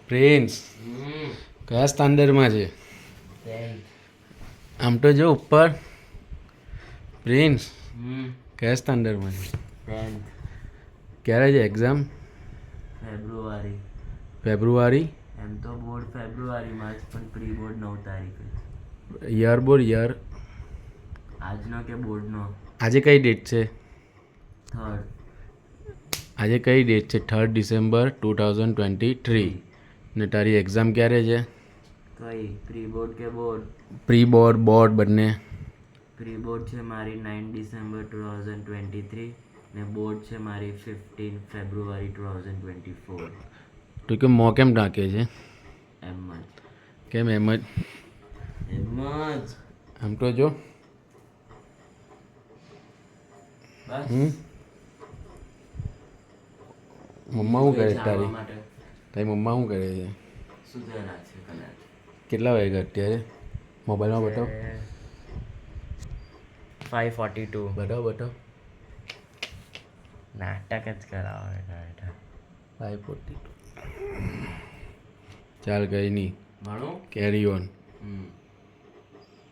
Prince કયા સ્ટાન્ડર્ડમાં છે? આમ તો જો ઉપર. પ્રિન્સ કયા સ્ટાન્ડર્ડમાં છે? ક્યારે છે એક્ઝામ? ફેબ્રુઆરી. ફેબ્રુઆરી? એમ તો બોર્ડ ફેબ્રુઆરીમાં જ, પણ પ્રી બોર્ડ 9 તારીખે. યર બોલ યર. આજનો કે બોર્ડનો? આજે કઈ ડેટ છે? 3rd. આજે કઈ ડેટ છે? 3rd December 2023. ને તારી એક્ઝામ ક્યારે છે? કઈ પ્રી બોર્ડ કે બોર્ડ? પ્રી બોર્ડ બોર્ડ બંને. પ્રી બોર્ડ છે મારી 9 ડિસેમ્બર 2023 ને બોર્ડ છે મારી 15 ફેબ્રુઆરી 2024. તો કે મો કેમ ટાંકે છે? એમ જ. કેમ એમ જ? એમ જ. આમ તો જો. બસ. મમ્મા શું કરે જાણવા તારી? માટે તારી મમ્મા શું કરે છે? સુધેલા છે કદાચ. કેટલા વાગ્યા અત્યારે? મોબાઈલમાં બતાવ. 5:42. બતાવ બતાવ. નાટક જ કરાવો બેઠા. 5:42. ચાલ કઈ નહીં. ભણો. કેરી ઓન.